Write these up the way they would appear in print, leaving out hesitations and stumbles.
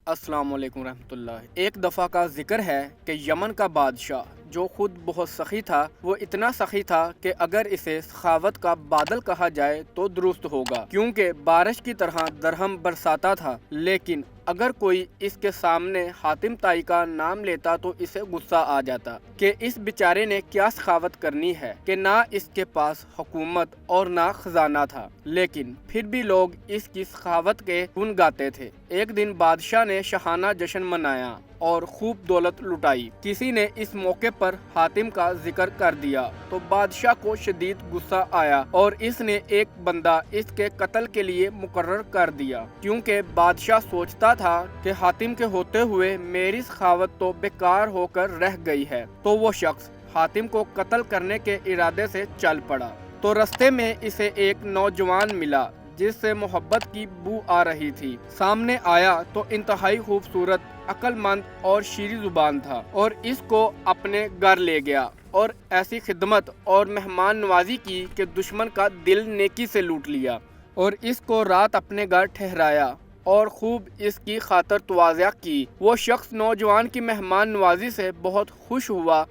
السلام علیکم ورحمۃ اللہ۔ ایک دفعہ کا ذکر ہے کہ یمن کا بادشاہ جو خود بہت سخی تھا، وہ اتنا سخی تھا کہ اگر اسے سخاوت کا بادل کہا جائے تو درست ہوگا، کیونکہ بارش کی طرح درہم برساتا تھا۔ لیکن اگر کوئی اس کے سامنے حاتم طائی کا نام لیتا تو اسے غصہ آ جاتا کہ اس بیچارے نے کیا سخاوت کرنی ہے، کہ نہ اس کے پاس حکومت اور نہ خزانہ تھا، لیکن پھر بھی لوگ اس کی سخاوت کے گن گاتے تھے۔ ایک دن بادشاہ نے شاہانہ جشن منایا اور خوب دولت لٹائی۔ کسی نے اس موقع پر حاتم کا ذکر کر دیا تو بادشاہ کو شدید غصہ آیا اور اس نے ایک بندہ اس کے قتل کے لیے مقرر کر دیا، کیونکہ بادشاہ سوچتا تھا کہ حاتم کے ہوتے ہوئے میری سخاوت تو بیکار ہو کر رہ گئی ہے۔ تو وہ شخص حاتم کو قتل کرنے کے ارادے سے چل پڑا۔ تو رستے میں اسے ایک نوجوان ملا جس سے محبت کی بو آ رہی تھی۔ سامنے آیا تو انتہائی خوبصورت، عقل مند اور شیریں زبان تھا، اور اس کو اپنے گھر لے گیا اور ایسی خدمت اور مہمان نوازی کی کہ دشمن کا دل نیکی سے لوٹ لیا، اور اس کو رات اپنے گھر ٹھہرایا اور خوب اس کی خاطر تواضع کی۔ وہ شخص نوجوان کی مہمان نوازی سے بہت خوش ہوا۔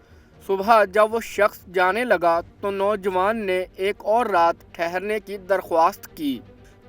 صبح جب وہ شخص جانے لگا تو نوجوان نے ایک اور رات ٹھہرنے کی درخواست کی،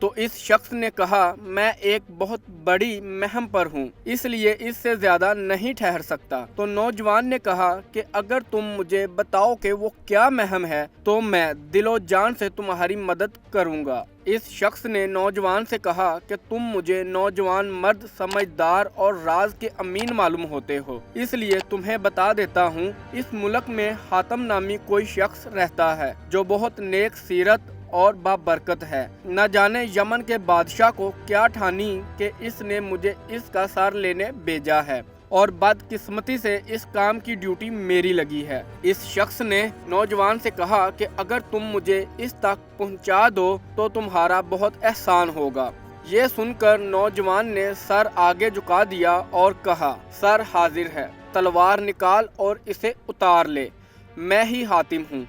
تو اس شخص نے کہا میں ایک بہت بڑی مہم پر ہوں، اس لیے اس سے زیادہ نہیں ٹھہر سکتا۔ تو نوجوان نے کہا کہ اگر تم مجھے بتاؤ کہ وہ کیا مہم ہے تو میں دل و جان سے تمہاری مدد کروں گا۔ اس شخص نے نوجوان سے کہا کہ تم مجھے نوجوان مرد، سمجھدار اور راز کے امین معلوم ہوتے ہو، اس لیے تمہیں بتا دیتا ہوں، اس ملک میں حاتم نامی کوئی شخص رہتا ہے جو بہت نیک سیرت اور بابرکت ہے۔ نہ جانے یمن کے بادشاہ کو کیا ٹھانی کہ اس نے مجھے اس کا سار لینے بھیجا ہے، اور بدقسمتی سے اس کام کی ڈیوٹی میری لگی ہے۔ اس شخص نے نوجوان سے کہا کہ اگر تم مجھے اس تک پہنچا دو تو تمہارا بہت احسان ہوگا۔ یہ سن کر نوجوان نے سر آگے جھکا دیا اور کہا سر حاضر ہے، تلوار نکال اور اسے اتار لے، میں ہی حاتم ہوں،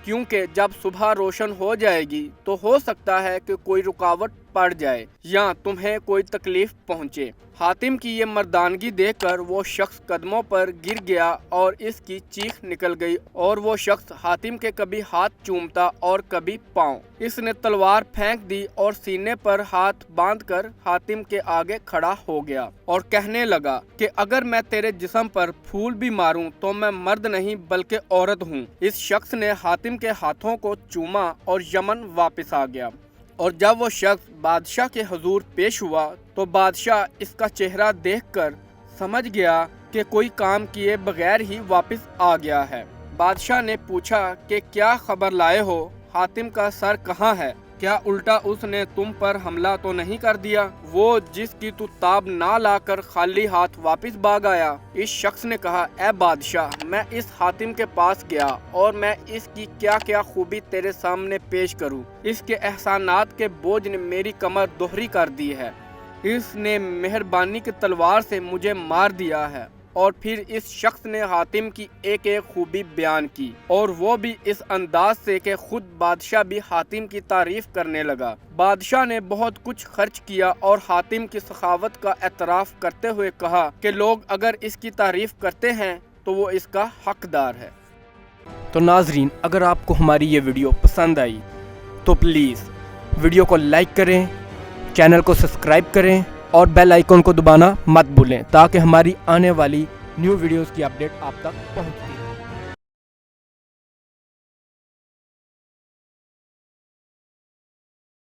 کیونکہ جب صبح روشن ہو جائے گی تو ہو سکتا ہے کہ کوئی رکاوٹ پڑ جائے یا تمہیں کوئی تکلیف پہنچے۔ حاتم کی یہ مردانگی دیکھ کر وہ شخص قدموں پر گر گیا اور اس کی چیخ نکل گئی، اور وہ شخص حاتم کے کبھی ہاتھ چومتا اور کبھی پاؤں۔ اس نے تلوار پھینک دی اور سینے پر ہاتھ باندھ کر حاتم کے آگے کھڑا ہو گیا اور کہنے لگا کہ اگر میں تیرے جسم پر پھول بھی ماروں تو میں مرد نہیں بلکہ عورت ہوں۔ اس شخص نے حاتم کے ہاتھوں کو چوما اور یمن واپس آ گیا، اور جب وہ شخص بادشاہ کے حضور پیش ہوا تو بادشاہ اس کا چہرہ دیکھ کر سمجھ گیا کہ کوئی کام کیے بغیر ہی واپس آ گیا ہے۔ بادشاہ نے پوچھا کہ کیا خبر لائے ہو، حاتم کا سر کہاں ہے؟ کیا الٹا اس نے تم پر حملہ تو نہیں کر دیا، وہ جس کی تو تاب نہ لا کر خالی ہاتھ واپس بھاگ آیا؟ اس شخص نے کہا اے بادشاہ، میں اس حاتم کے پاس گیا اور میں اس کی کیا کیا خوبی تیرے سامنے پیش کروں۔ اس کے احسانات کے بوجھ نے میری کمر دوہری کر دی ہے، اس نے مہربانی کی تلوار سے مجھے مار دیا ہے۔ اور پھر اس شخص نے حاتم کی ایک ایک خوبی بیان کی، اور وہ بھی اس انداز سے کہ خود بادشاہ بھی حاتم کی تعریف کرنے لگا۔ بادشاہ نے بہت کچھ خرچ کیا اور حاتم کی سخاوت کا اعتراف کرتے ہوئے کہا کہ لوگ اگر اس کی تعریف کرتے ہیں تو وہ اس کا حقدار ہے۔ تو ناظرین، اگر آپ کو ہماری یہ ویڈیو پسند آئی تو پلیز ویڈیو کو لائک کریں، چینل کو سبسکرائب کریں اور بیل آئیکن کو دبانا مت بھولیں، تاکہ ہماری آنے والی نیو ویڈیوز کی اپڈیٹ آپ تک پہنچتی ہے۔